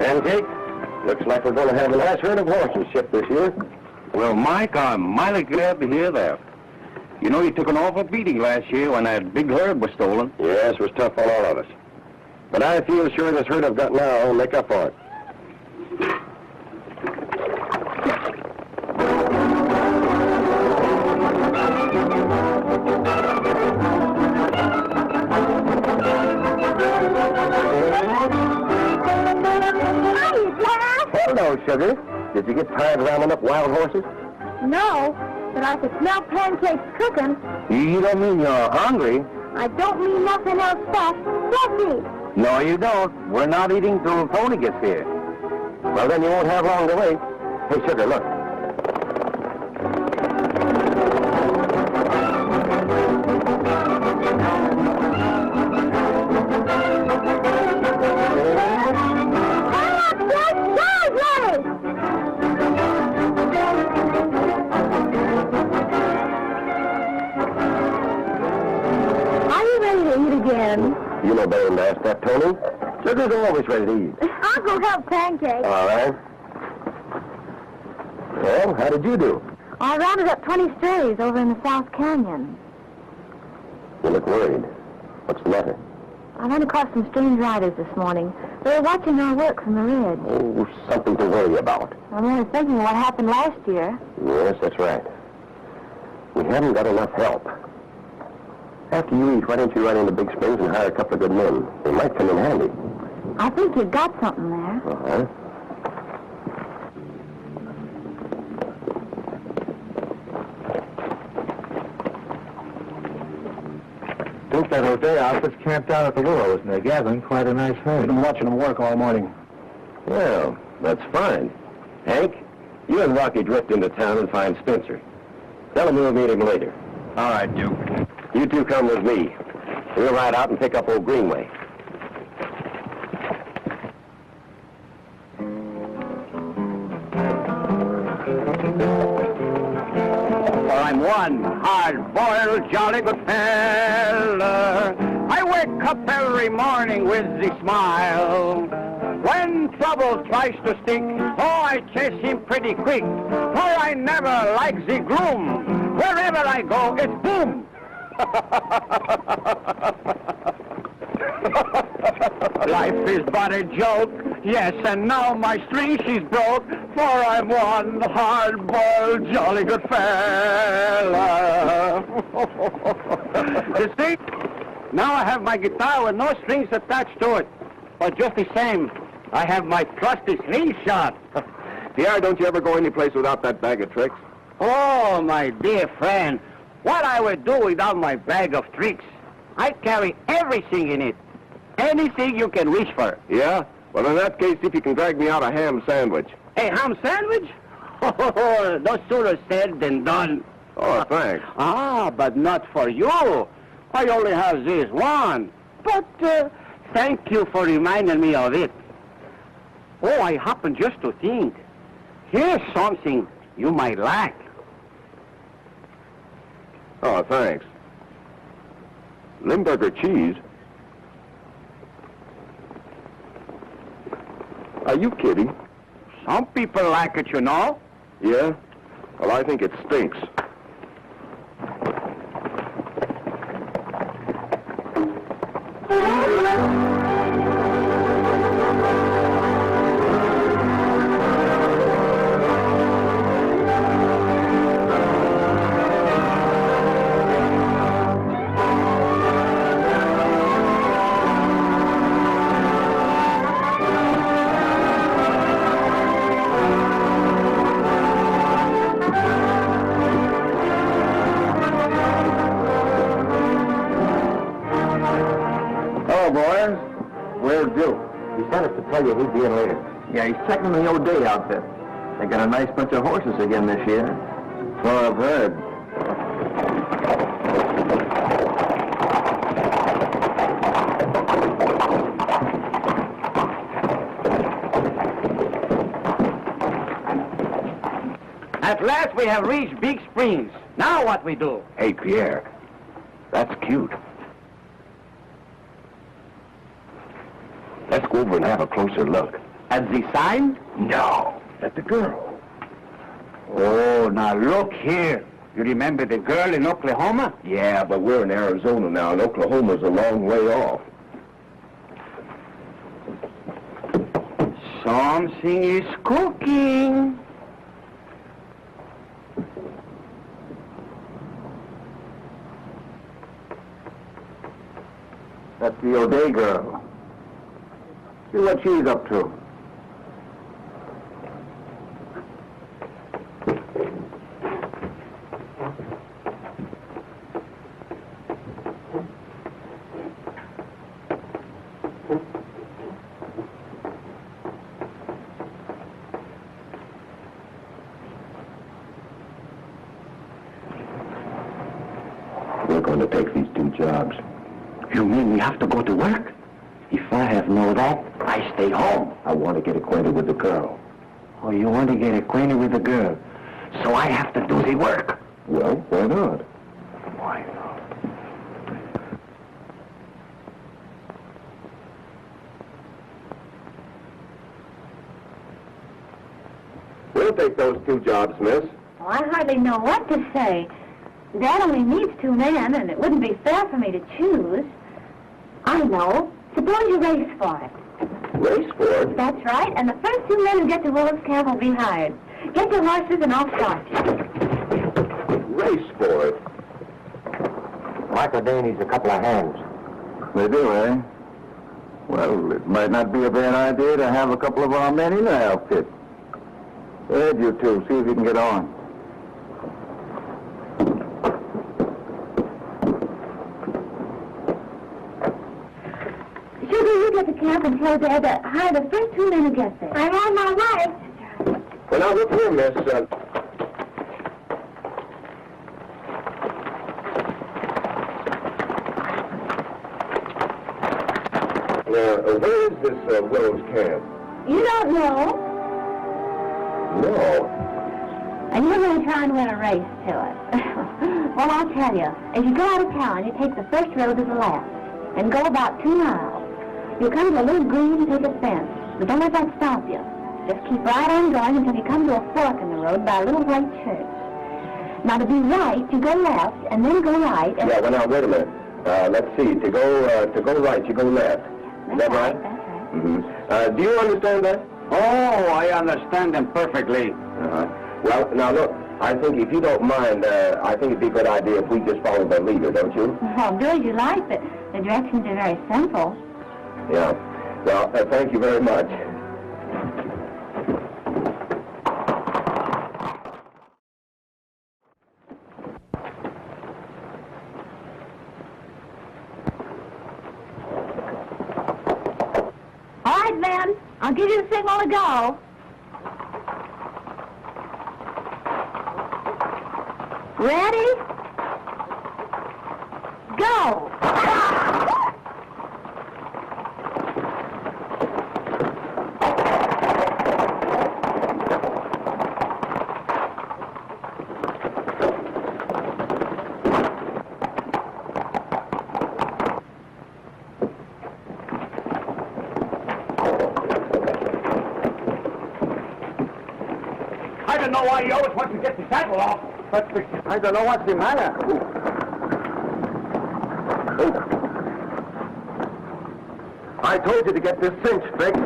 Pancake, looks like we're going to have a nice herd of horses shipped this year. Well, Mike, I'm mighty glad to hear that. You know, you took an awful beating last year when that big herd was stolen. Yes, it was tough on all of us. But I feel sure this herd I've got now will make up for it. Hello, Sugar. Did you get tired rounding up wild horses? No, but I could smell Pancake's cooking. You don't mean you're hungry? I don't mean nothing else but let's eat. No, you don't. We're not eating till Tony gets here. Well, then you won't have long to wait. Hey, Sugar, look. You know better than to ask that, Tony. Sugar's always ready to eat. I'll go help Pancake. All right. Well, how did you do? I rounded up 20 strays over in the South Canyon. You look worried. What's the matter? I ran across some strange riders this morning. They were watching our work from the ridge. Oh, something to worry about. I'm only thinking of what happened last year. Yes, that's right. We haven't got enough help. After you eat, why don't you ride into Big Springs and hire a couple of good men? They might come in handy. I think you've got something there. Uh-huh. Think that O'Day outfit's camped out at the Willows, and they're gathering quite a nice herd. I've been watching them work all morning. Well, that's fine. Hank, you and Rocky drift into town and find Spencer. Tell him we'll meet him later. All right, Duke. You two come with me. We'll ride out and pick up old Greenway. I'm one hard-boiled, jolly good fella. I wake up every morning with a smile. When trouble tries to stick, oh, I chase him pretty quick. For I never like the gloom. Wherever I go, it's boom. Life is but a joke, yes, and now my string she's broke, for I'm one hard-boiled, jolly good fella. You see, now I have my guitar with no strings attached to it, but just the same, I have my trusty slingshot. Pierre, don't you ever go any place without that bag of tricks? Oh, my dear friend, what I would do without my bag of tricks? I carry everything in it. Anything you can reach for. Yeah? Well, in that case, see if you can drag me out a ham sandwich. A ham sandwich? Oh, no sooner said than done. Oh, thanks. But not for you. I only have this one. But thank you for reminding me of it. Oh, I happen just to think. Here's something you might like. Oh, thanks. Limburger cheese? Are you kidding? Some people like it, you know. Yeah? Well, I think it stinks. Tell you he'd be in later. Yeah, he's checking the O'Day outfit. They got a nice bunch of horses again this year. So I've heard. At last we have reached Big Springs. Now what we do? Hey, Pierre, that's cute. Let's go over and have a closer look. At the sign? No, at the girl. Oh, now look here. You remember the girl in Oklahoma? Yeah, but we're in Arizona now, and Oklahoma's a long way off. Something is cooking. That's the O'Day girl. See what she's up to. We're going to take these 2 jobs. You mean we have to go to work? If I have know that, I stay home. I want to get acquainted with the girl. Oh, you want to get acquainted with the girl, so I have to do the work. Well, why not? Why not? We'll take those 2 jobs, miss. Oh, I hardly know what to say. Dad only needs 2 men, and it wouldn't be fair for me to choose. I know. Suppose you race for it. Race for it? That's right, and the first 2 men who get to Willis Camp will be hired. Get your horses and I'll start you. Race for it? Michael Day needs a couple of hands. They do, eh? Well, it might not be a bad idea to have a couple of our men in the outfit. Go ahead, you 2. See if you can get on. Sugar, you get to camp and tell Dad to hire the first 2 men who get there. I'm on my way. Well, now, look here, miss. Where is this Willows Camp? You don't know, No. and you're going to try and win a race to it. Well, I'll tell you. As you go out of town, you take the first road to the left and go about 2 miles. You'll come to a little green and take a fence, but don't let that stop you. Just keep right on going until you come to a fork in the road by a little white church. Now, to be right, you go left, and then go right. And Yeah, well, now, wait a minute. Let's see. To go right, you go left. Is that right? That's right. Mm-hmm. Do you understand that? Oh, I understand them perfectly. Uh-huh. Well, now, look. I think if you don't mind, I think it'd be a good idea if we just follow the leader, don't you? Well, do as you like, but the directions are very simple. Yeah. Well, thank you very much. All right, Ben. I'll give you the signal to go. Ready? Go! I don't know why you always want to get the saddle off. But I don't know what's the matter. I told you to get this cinch fixed.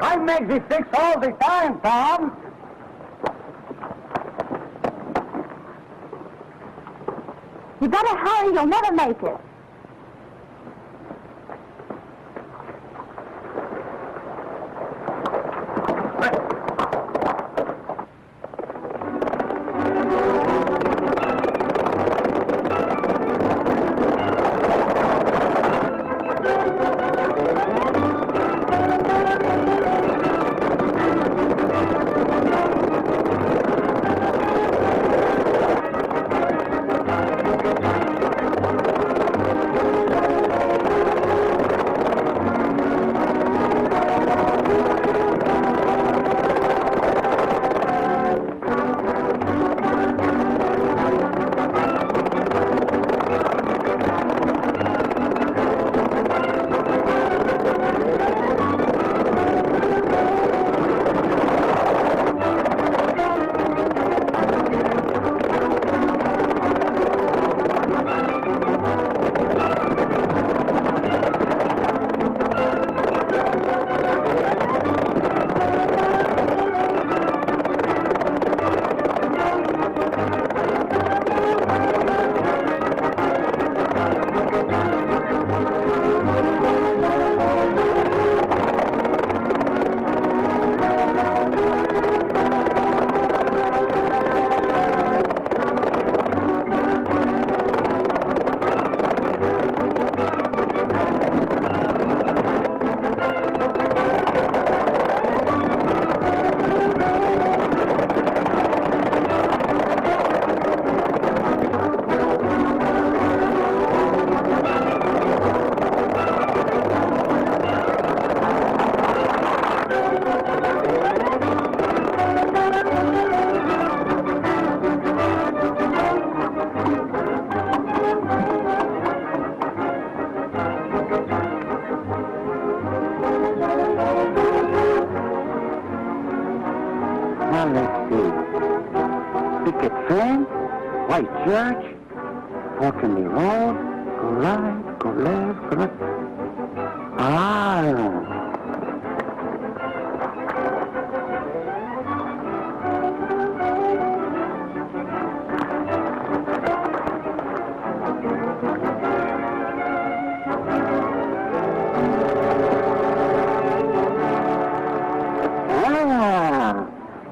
I make the fix all the time, Tom. You better hurry, you'll never make it. let's see. Picket fence, white church, fork in the road, go right, go left, go left. Ah.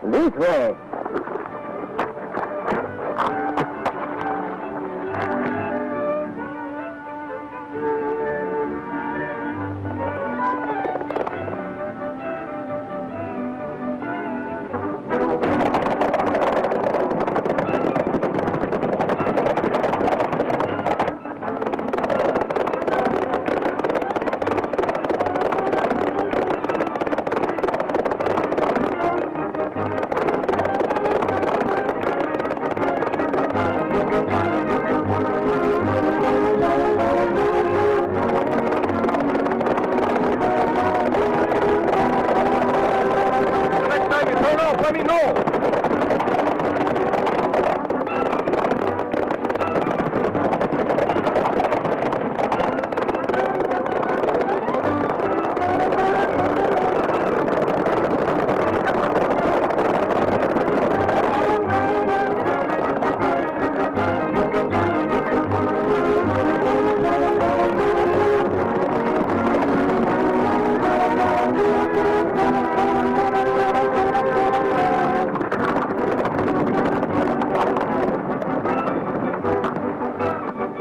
This way. Let me know.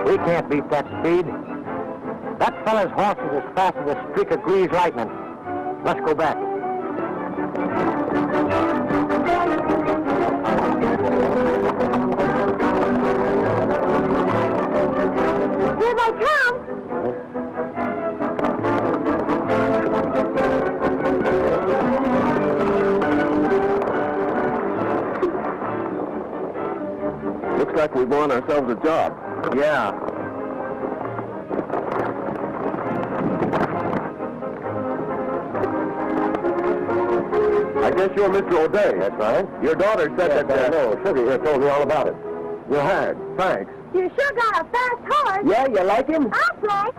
We can't beat that speed. That fella's horse is as fast as a streak of greased lightning. Let's go back. Here they come. Looks like we've won ourselves a job. Yeah. I guess you're Mr. O'Day. That's right. Your daughter said that... I know. Sugar here told me all about it. You're hired. Thanks. You sure got a fast horse. Yeah, you like him? I'll play.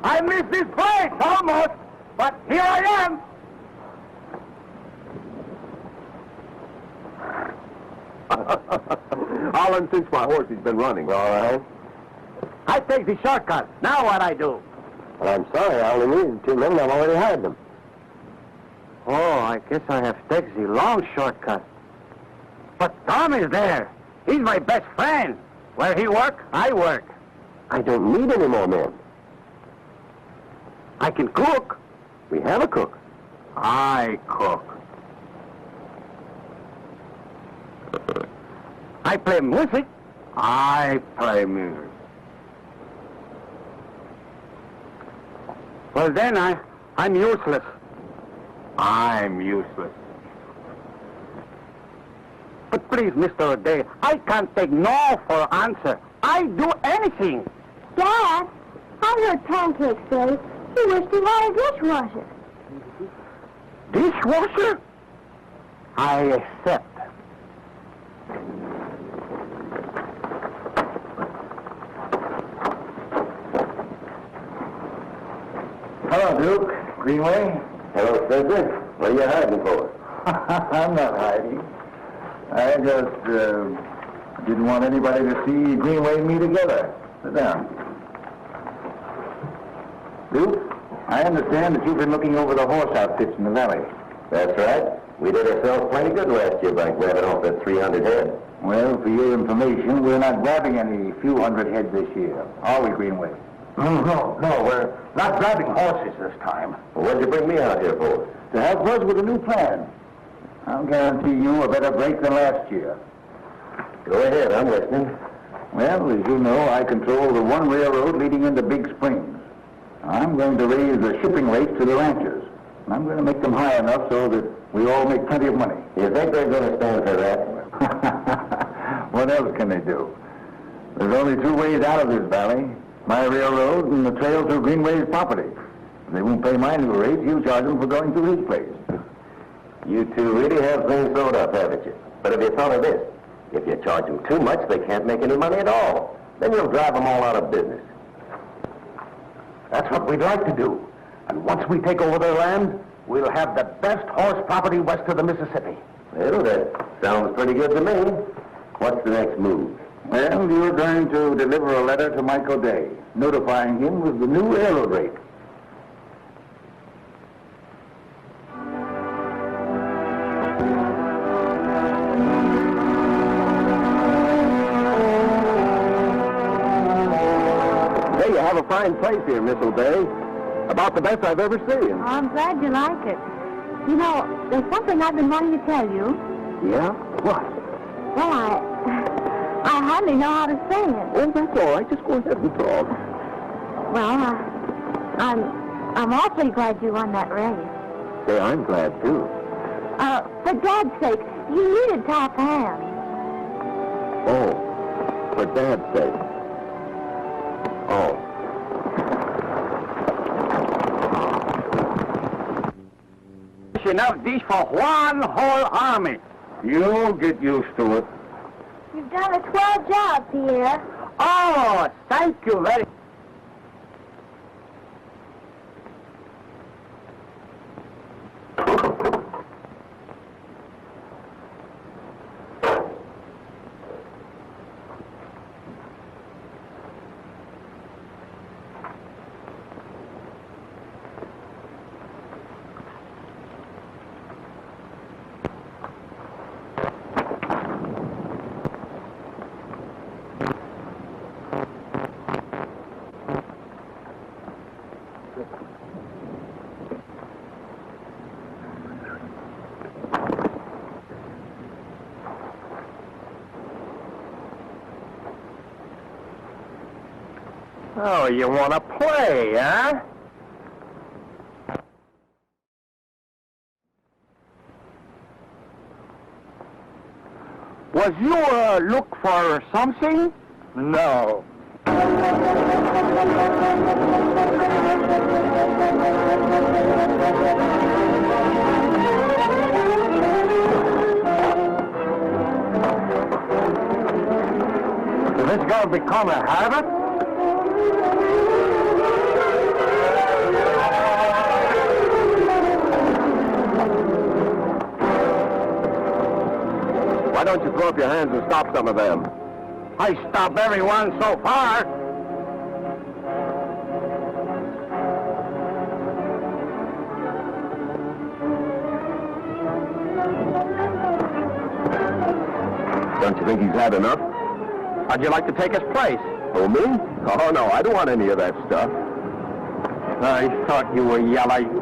I missed this place, almost, but here I am. I'll uncinch my horse. He's been running. All right. I take the shortcut. Now what I do? Well, I'm sorry. I only needed 2 men. I've already hired them. Oh, I guess I have taken the long shortcut. But Tom is there. He's my best friend. Where he work, I work. I don't need any more men. I can cook. We have a cook. I cook. I play music. I play music. Well, then I'm useless. I'm useless. But please, Mr. O'Day, I can't take no for answer. I do anything. Dad, I heard Pancake say he wished he had a dishwasher. Dishwasher? I accept. Hello, Duke. Greenway? Hello, Spencer. What are you hiding for? I'm not hiding. I just didn't want anybody to see Greenway and me together. Sit down. Duke, I understand that you've been looking over the horse outfits in the valley. That's right. We did ourselves plenty good last year by grabbing off that 300 head. Well, for your information, we're not grabbing any few hundred heads this year. Are we, Greenway? No, we're not grabbing horses this time. Well, what'd you bring me out here for? To help us with a new plan. I'll guarantee you a better break than last year. Go ahead, I'm listening. Well, as you know, I control the one railroad leading into Big Springs. I'm going to raise the shipping rates to the ranchers. And I'm going to make them high enough so that we all make plenty of money. You think they're going to stand for that? What else can they do? There's only two ways out of this valley. My railroad and the trail through Greenway's property. If they won't pay my new rate, you charge them for going through his place. You two really have things sewed up, haven't you? But have you thought of this? If you charge them too much, they can't make any money at all. Then you'll drive them all out of business. That's what we'd like to do. And once we take over their land, we'll have the best horse property west of the Mississippi. Well, that sounds pretty good to me. What's the next move? Well, you're going to deliver a letter to Michael Day, notifying him with the new railroad rate. Hey, you have a fine place here, Miss O'Day. About the best I've ever seen. Oh, I'm glad you like it. You know, there's something I've been wanting to tell you. Yeah? What? Well, I hardly know how to say it. Oh, that's all right. Just go ahead and talk. Well, I'm awfully glad you won that race. Say, I'm glad, too. For Dad's sake, you needed top hands. Oh, for Dad's sake. Oh. Enough dish for one whole army. You'll get used to it. You've done a swell job, Pierre. Oh, thank you very much. Oh, you want to play, huh? Was you look for something? No. Is this going to become a habit? Why don't you throw up your hands and stop some of them? I stop everyone so far. Don't you think he's had enough? How'd you like to take his place? Oh, me? Oh, no, I don't want any of that stuff. I thought you were yellow.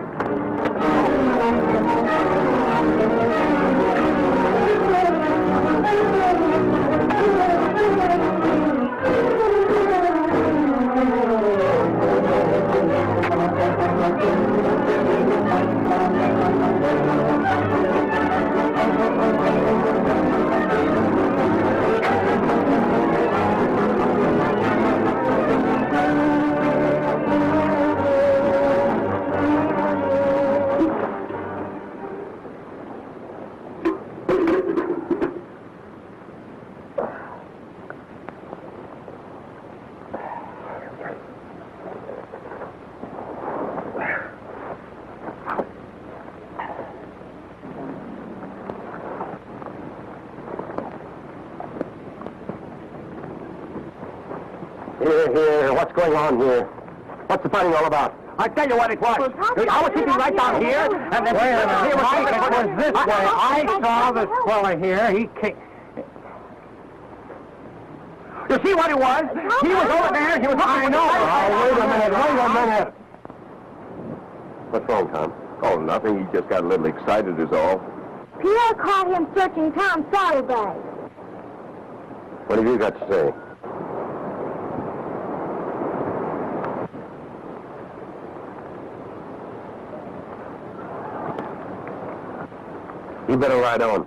Here, what's going on here? What's the fighting all about? I tell you what it was. I was sitting right down here, and then Wait a minute. it was this way. I saw this this fella here. He came. You see what it was? He was over there. He was. I know. Wait a minute. What's wrong, Tom? Oh, nothing. He just got a little excited is all. Pierre caught him searching Tom's saddlebag. What have you got to say? You better ride on.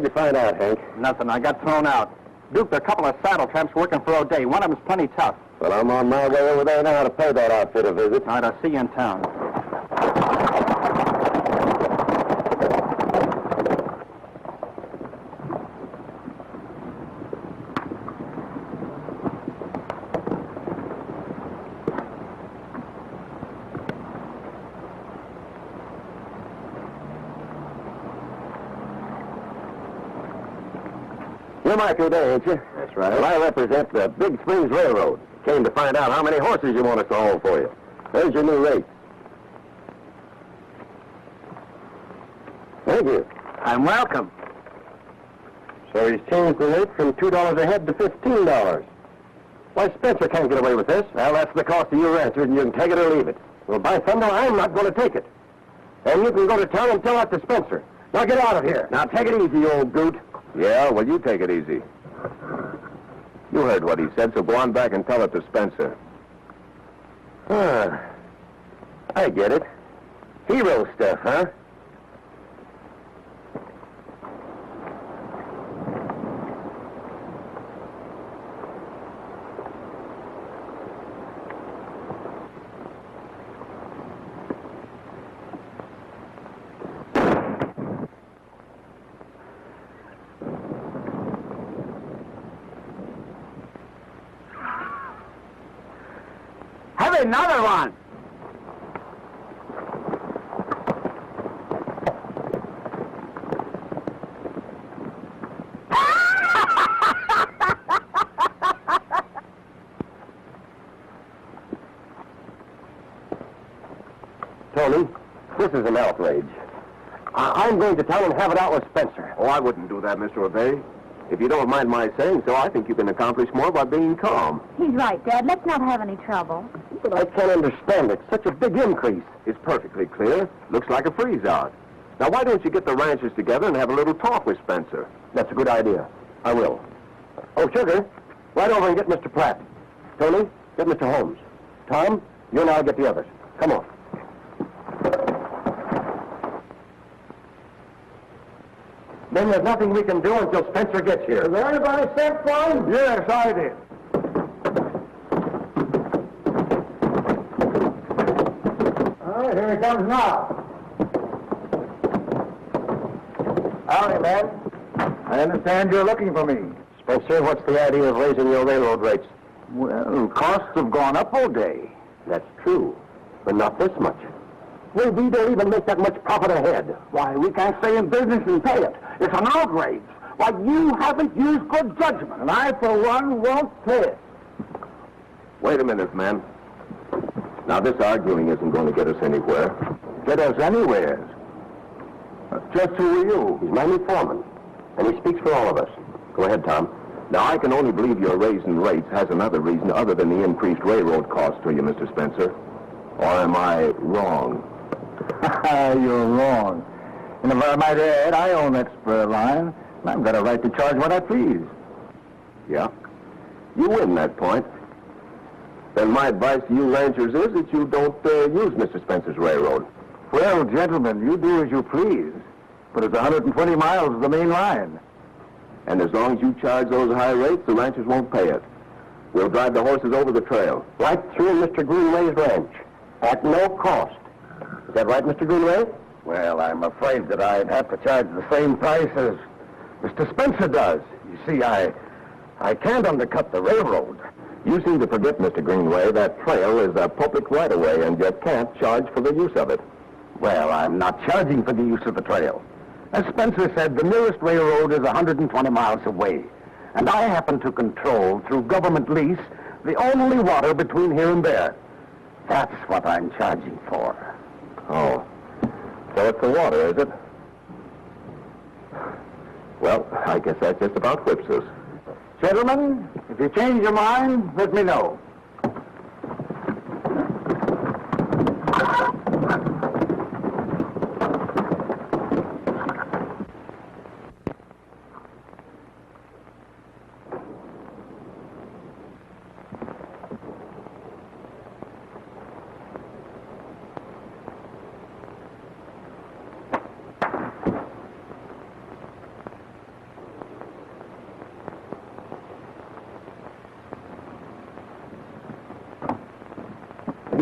What'd you find out, Hank? Nothing. I got thrown out. Duke, there are a couple of saddle tramps working for O'Day. One of them's plenty tough. Well, I'm on my way over there now to pay that outfit a visit. All right, I'll see you in town. You're Mike O'Day, ain't you? That's right. Well, I represent the Big Springs Railroad. Came to find out how many horses you want us to haul for you. There's your new rate. Thank you. I'm welcome. So he's changed the rate from $2 a head to $15. Why, Spencer can't get away with this. Well, that's the cost of your rancher, and you can take it or leave it. Well, by thunder, I'm not going to take it. And you can go to town and tell that to Spencer. Now get out of here. Now take it easy, you old goot. Yeah, well, you take it easy. You heard what he said, so go on back and tell it to Spencer. I get it. Hero stuff, huh? Have another one. Tony, this is an outrage. I'm going to town and have it out with Spencer. Oh, I wouldn't do that, Mr. O'Day. If you don't mind my saying so, I think you can accomplish more by being calm. He's right, Dad. Let's not have any trouble. But I can't understand it. Such a big increase. It's perfectly clear. Looks like a freeze-out. Now, why don't you get the ranchers together and have a little talk with Spencer? That's a good idea. I will. Oh, Sugar, ride over and get Mr. Pratt. Tony, get Mr. Holmes. Tom, you and I'll get the others. Come on. Then there's nothing we can do until Spencer gets here. Is there anybody sent for him? Yes, I did. All right, here he comes now. Howdy, man. I understand you're looking for me. Spencer, what's the idea of raising your railroad rates? Well, costs have gone up all day. That's true, but not this much. We don't even make that much profit ahead. Why, we can't stay in business and pay it. It's an outrage. Why, you haven't used good judgment, and I, for one, won't pay it. Wait a minute, man. Now, this arguing isn't going to get us anywhere. Get us anywhere. Just who are you? He's my new foreman, and he speaks for all of us. Go ahead, Tom. Now, I can only believe your raising rates has another reason other than the increased railroad costs to you, Mr. Spencer. Or am I wrong? You're wrong. And if I might add, I own that spur line, and I've got a right to charge what I please. Yeah? You win that point. Then my advice to you ranchers is that you don't use Mr. Spencer's railroad. Well, gentlemen, you do as you please, but it's 120 miles of the main line. And as long as you charge those high rates, the ranchers won't pay it. We'll drive the horses over the trail. Right through Mr. Greenway's ranch, at no cost. Is that right, Mr. Greenway? Well, I'm afraid that I'd have to charge the same price as Mr. Spencer does. You see, I can't undercut the railroad. You seem to forget, Mr. Greenway, that trail is a public right-of-way, and you can't charge for the use of it. Well, I'm not charging for the use of the trail. As Spencer said, the nearest railroad is 120 miles away. And I happen to control, through government lease, the only water between here and there. That's what I'm charging for. Oh. So it's the water, is it? Well, I guess that just about whips us. Gentlemen, if you change your mind, let me know.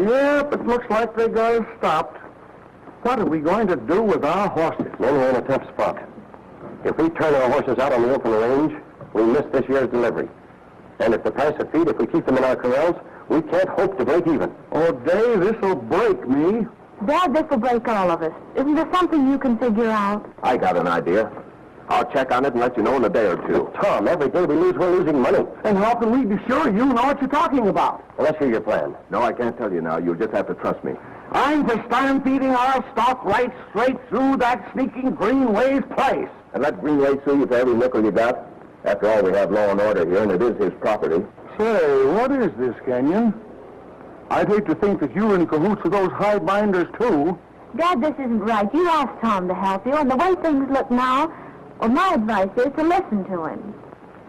Yep, it looks like they got us stopped. What are we going to do with our horses? Then we're in a tough spot. If we turn our horses out on the open range, we miss this year's delivery. And if the price of feed, if we keep them in our corrals, we can't hope to break even. Oh, Dave, this'll break me. Dad, this will break all of us. Isn't there something you can figure out? I got an idea. I'll check on it and let you know in a day or two. But Tom, every day we lose, we're losing money. And how can we be sure you know what you're talking about? Well, let's hear your plan. No, I can't tell you now. You'll just have to trust me. I'm for stampeding our stock right straight through that sneaking Greenway's place. And let Greenway sue you for every nickel you got? After all, we have law and order here, and it is his property. Say, what is this, Kenyon? I'd hate to think that you're in cahoots with those highbinders, too. Dad, this isn't right. You asked Tom to help you, and the way things look now, well, my advice is to listen to him.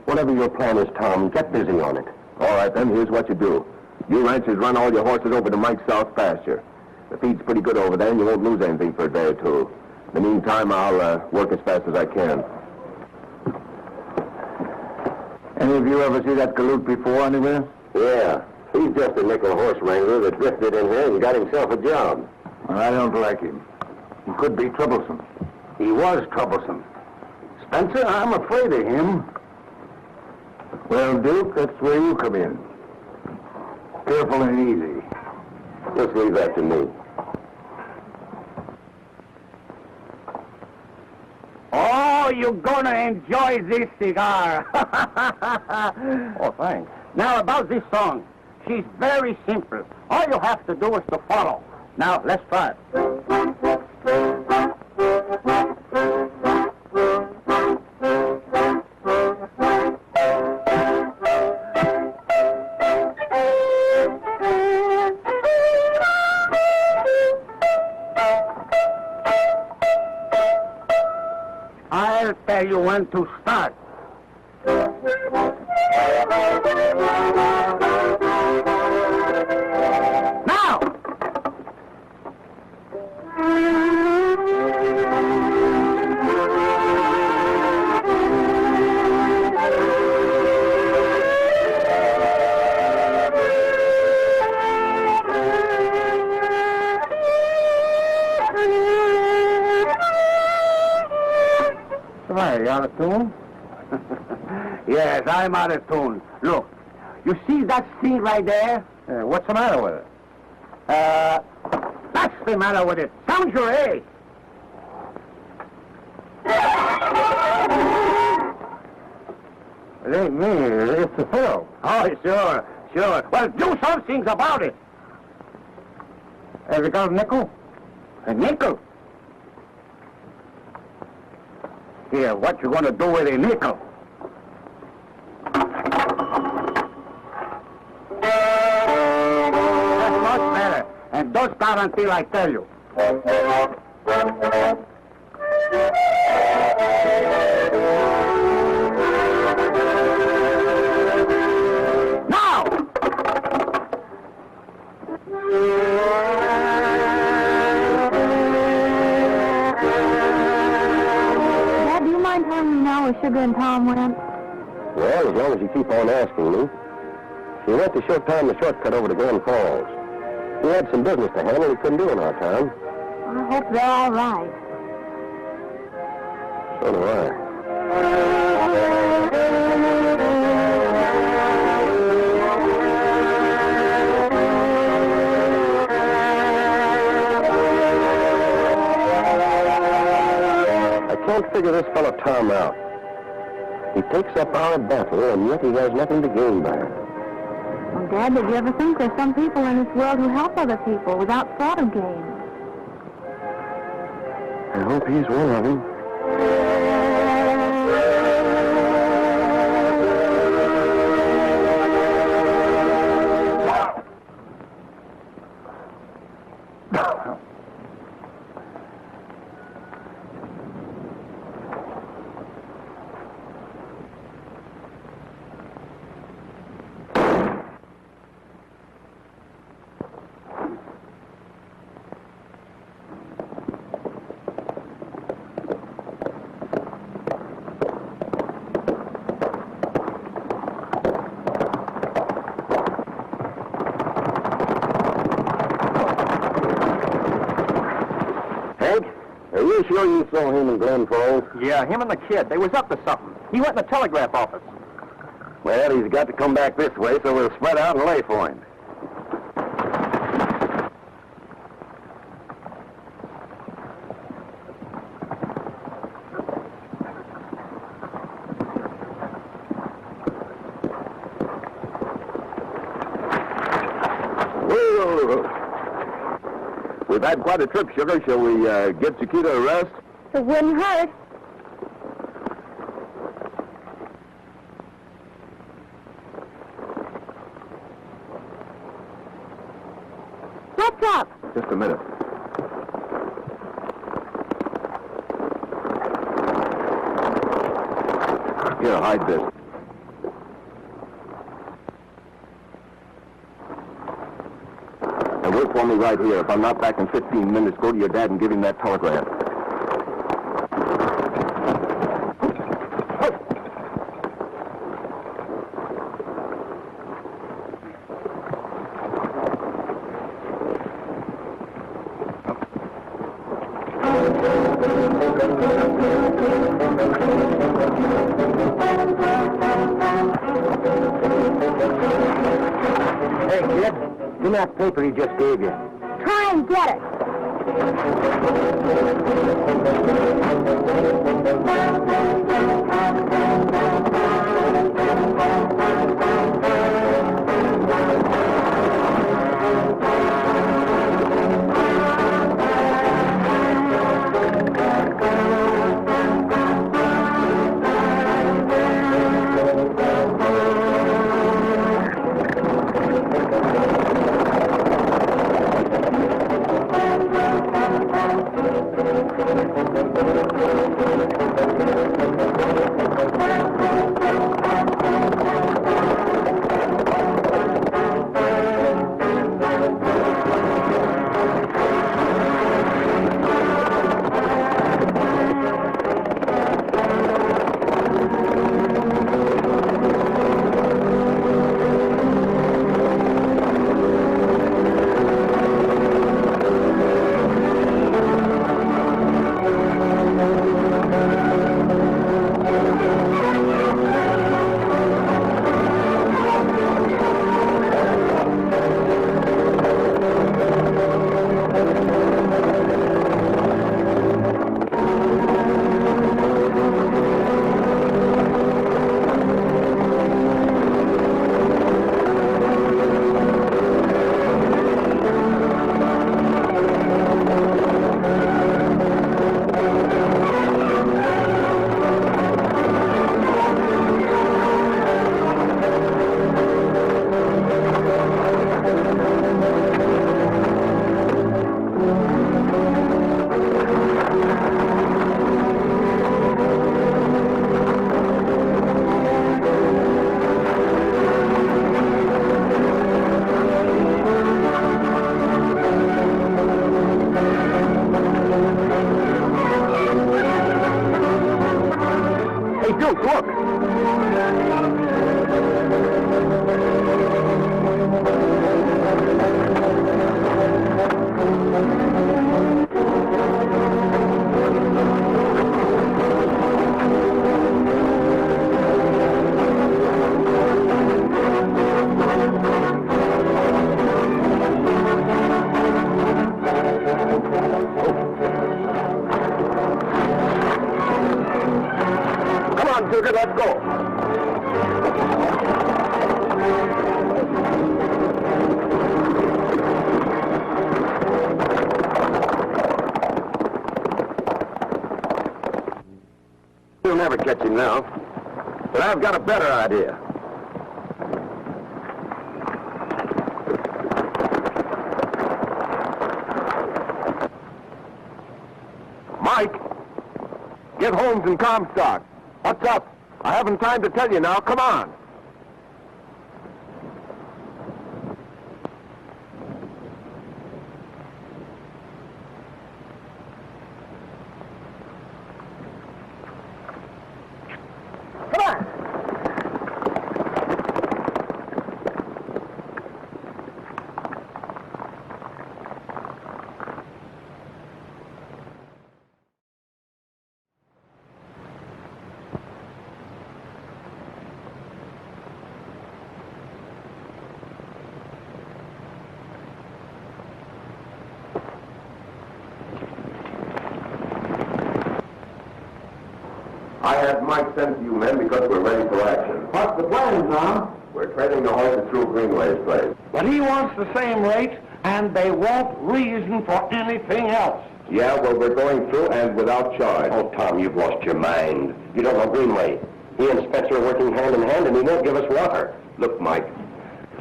Whatever your plan is, Tom, get busy on it. All right, then, here's what you do. You ranchers run all your horses over to Mike's south pasture. The feed's pretty good over there, and you won't lose anything for a day or two. In the meantime, I'll work as fast as I can. Any of you ever see that galoot before anywhere? Yeah. He's just a nickel horse wrangler that drifted in here and got himself a job. Well, I don't like him. He could be troublesome. He was troublesome. Spencer, I'm afraid of him. Well, Duke, that's where you come in. Careful and easy. Just leave that to me. Oh, you're gonna enjoy this cigar. Oh, thanks. Now, about this song. She's very simple. All you have to do is to follow. Now, let's try it. I'll tell you when to start. Now! Are you out of tune? Yes, I'm out of tune. Look, you see that scene right there? What's the matter with it? That's the matter with it. Sound your A. It ain't me. It's the fiddle. Oh, sure, sure. Well, do something about it. Have you got a nickel? A nickel? Here, what you gonna do with a nickel? That's much better. And don't start until I tell you. Now! Dad, do you mind telling me now where Sugar and Tom went? Well, as long as you keep on asking me. He went to show Tom the shortcut over to Grand Falls. He had some business to handle he couldn't do in our town. I hope they're all right. So do I. I can't figure this fellow Tom out. He takes up our battle, and yet he has nothing to gain by it. Well, Dad, did you ever think there's some people in this world who help other people without thought of gain? I hope he's one of them. sure you saw him and Glenn Falls? Yeah, him and the kid. They was up to something. He went in the telegraph office. Well, he's got to come back this way, so we'll spread out and lay for him. We've had quite a trip, Sugar. Shall we get Chiquita a rest? It wouldn't hurt. What's up? Just a minute. Here, hide this. Now, wait for me right here. If I'm not back in 15 minutes, go to your dad and give him that telegram. Hey, kid, give me that paper he just gave you. Try and get it. Sugar, let's go. You'll never catch him now. But I've got a better idea. Mike, get Holmes and Comstock. What's up? I haven't time to tell you now. Come on. I had Mike send to you men because we're ready for action. What's the plan, Tom? We're trading the horses through Greenway's place. But he wants the same rate, and they won't reason for anything else. Yeah, well, we're going through and without charge. Oh, Tom, you've lost your mind. You don't know Greenway. He and Spencer are working hand in hand, and he won't give us water. Look, Mike,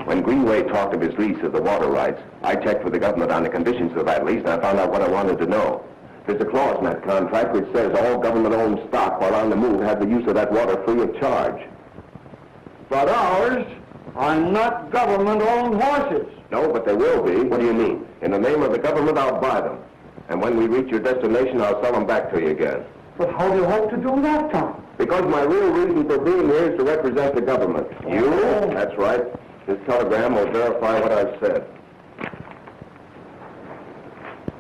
when Greenway talked of his lease of the water rights, I checked with the government on the conditions of that lease, and I found out what I wanted to know. There's a clause in that contract which says all government-owned stock while on the move have the use of that water free of charge. But ours are not government-owned horses. No, but they will be. What do you mean? In the name of the government, I'll buy them. And when we reach your destination, I'll sell them back to you again. But how do you hope to do that, Tom? Because my real reason for being here is to represent the government. You? That's right. This telegram will verify what I've said.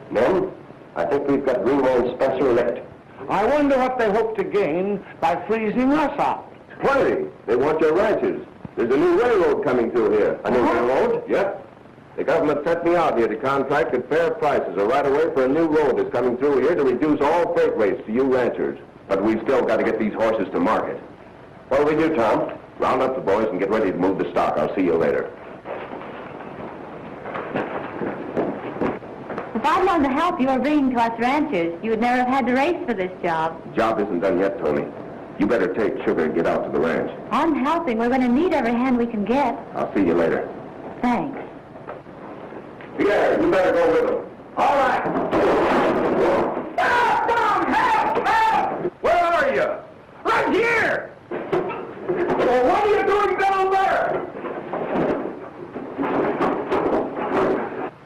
Men, I think we've got Greenway and Spencer licked. I wonder what they hope to gain by freezing us out. Plenty. They want your ranches. There's a new railroad coming through here. A new railroad? Yep. The government sent me out here to contract at fair prices a right-of-way for a new road that's coming through here to reduce all freight rates to you ranchers. But we've still got to get these horses to market. What'll we do, Tom? Round up the boys and get ready to move the stock. I'll see you later. If I'd known the help you were bringing to us ranchers, you would never have had to race for this job. Job isn't done yet, Tony. You better take Sugar and get out to the ranch. I'm helping. We're going to need every hand we can get. I'll see you later. Thanks. Pierre, you better go with them. All right. Stop, Tom! Help! Help! Where are you? Right here! Well, what are you doing down there?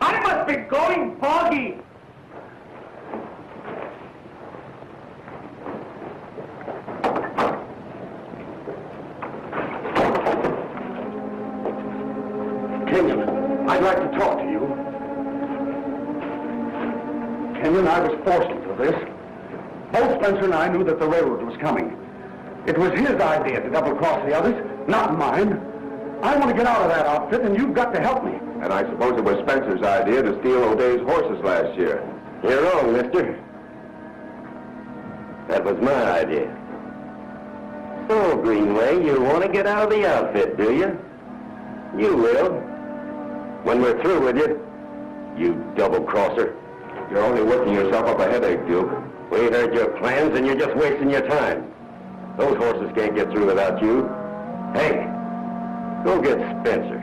I must be going foggy. Kenyon, I'd like to talk to you. Kenyon, I was forced into this. Both Spencer and I knew that the railroad was coming. It was his idea to double-cross the others, not mine. I want to get out of that outfit, and you've got to help me. And I suppose it was Spencer's idea to steal O'Day's horses last year. You're wrong, mister. That was my idea. So, Greenway, you want to get out of the outfit, do you? You will. When we're through with you, you double-crosser. You're only working yourself up a headache, Duke. We heard your plans, and you're just wasting your time. Those horses can't get through without you. Hey, go get Spencer.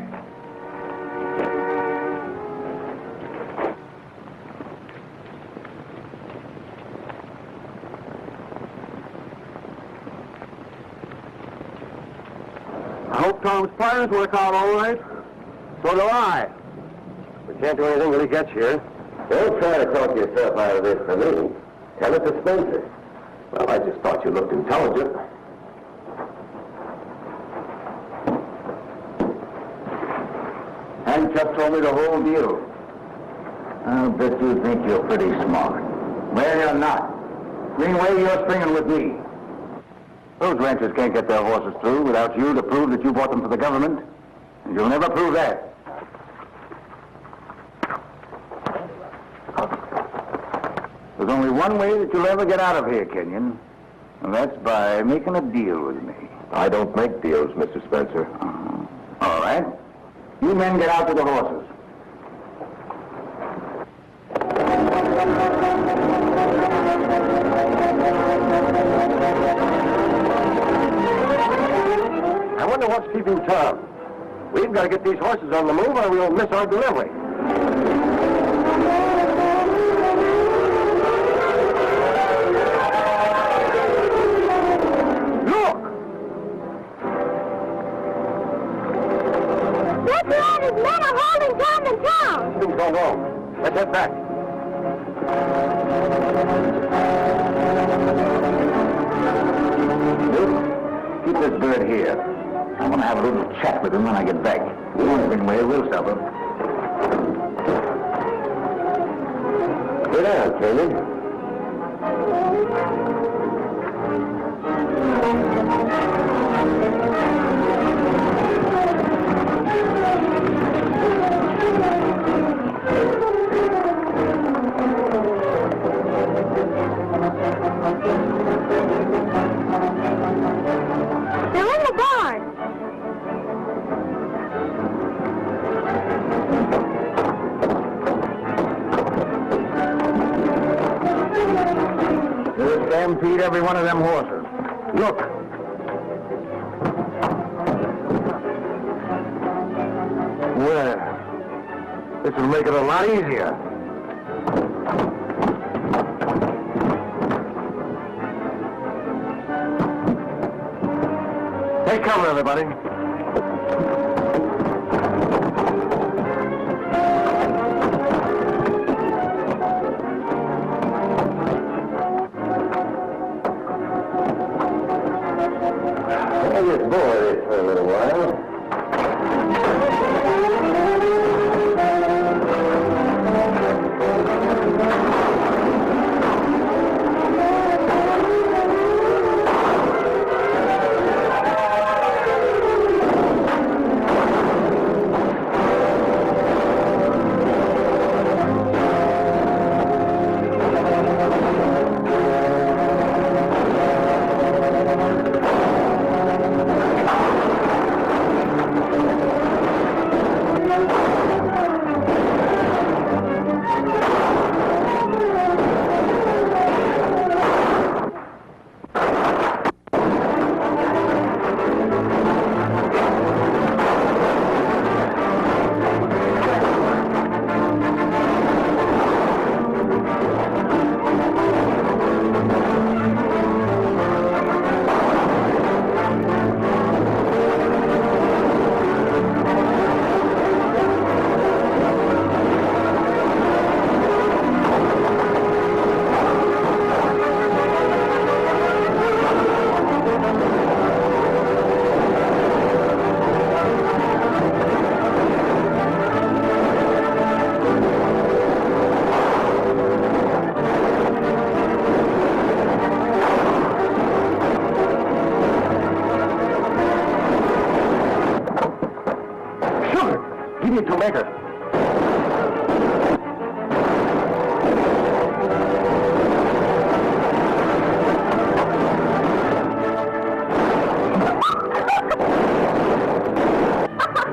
I hope Tom's plans work out all right. So do I. We can't do anything till he gets here. Don't try to talk yourself out of this for me. Tell it to Spencer. Well, I just thought you looked intelligent. Handcuff told me the whole deal. I'll bet you think you're pretty smart. Well, you're not. Greenway, you're stringing with me. Those ranchers can't get their horses through without you to prove that you bought them for the government. And you'll never prove that. There's only one way that you'll ever get out of here, Kenyon. And that's by making a deal with me. I don't make deals, Mr. Spencer. All right. You men get out to the horses. I wonder what's keeping Tom. We've got to get these horses on the move or we'll miss our delivery. Things don't go. Let's head back. Luke, keep this bird here. I want to have a little chat with him when I get back. You won't bring away, we'll stop him. Sit down, Kenyon. every one of them horses. Look. Well, this will make it a lot easier. Take cover, everybody. I'll just bore this for a little while. Give me to make her.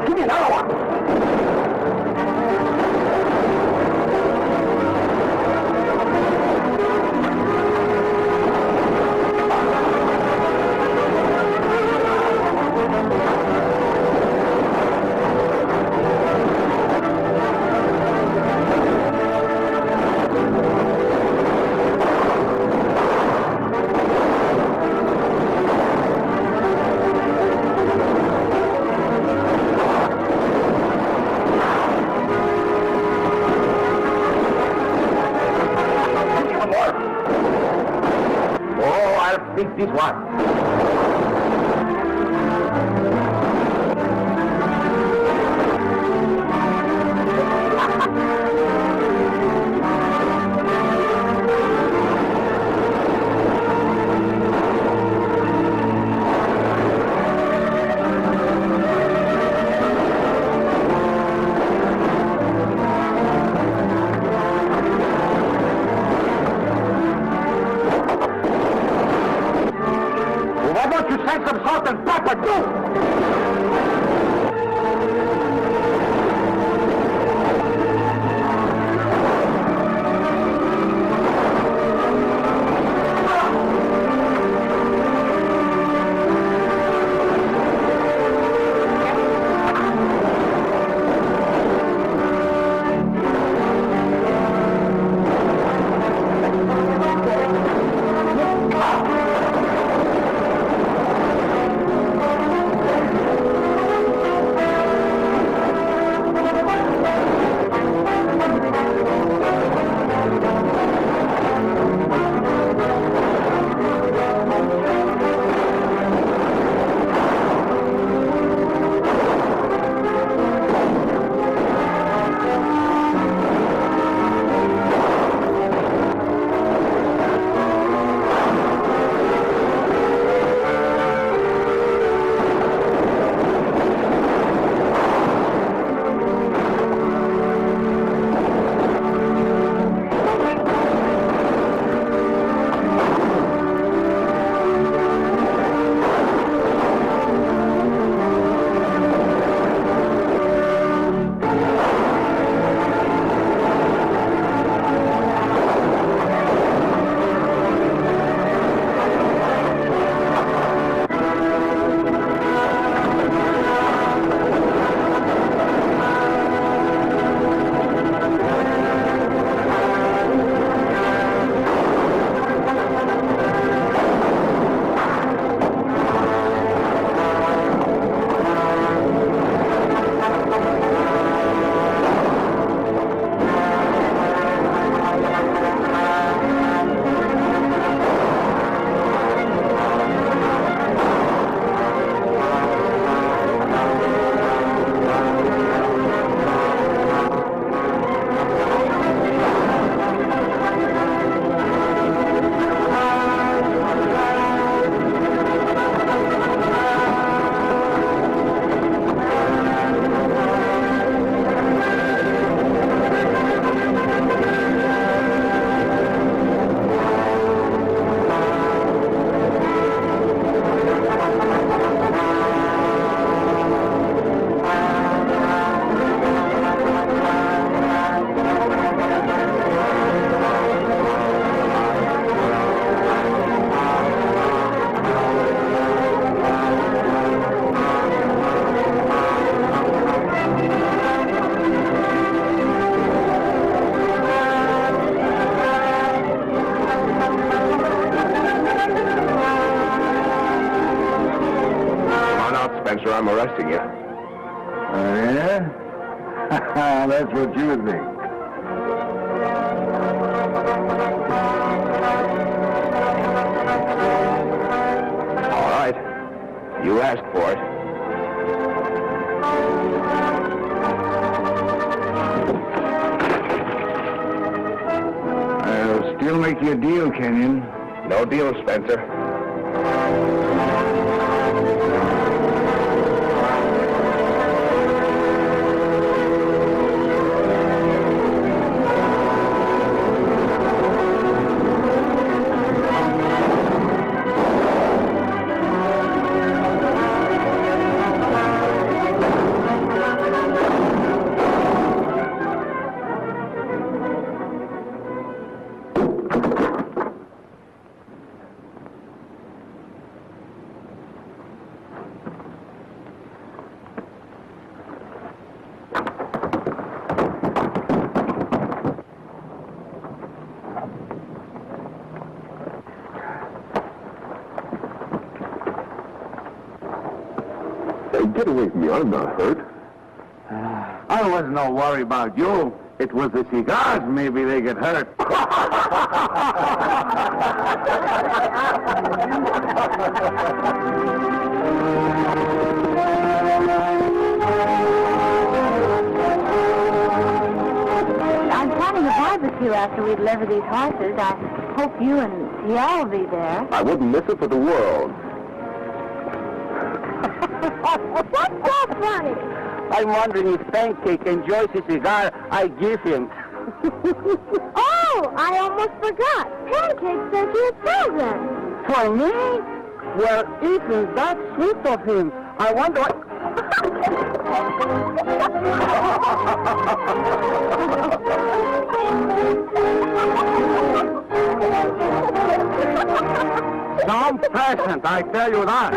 Give me another one. Take this one. Send some salt and pepper, too! Spencer, I'm arresting you. Oh, yeah? That's what you think. All right. You asked for it. I'll still make you a deal, Kenyon. No deal, Spencer. Hey, get away from me. I'm not hurt. I wasn't no worry about you. It was the cigars. Maybe they get hurt. I'm planning a barbecue after we deliver these horses. I hope you and T.L. will be there. I wouldn't miss it for the world. What's so funny? I'm wondering if Pancake enjoys the cigar I give him. Oh, I almost forgot. Pancake sent you a present. For me? Well, isn't that sweet of him? I wonder what... Some present, I tell you that.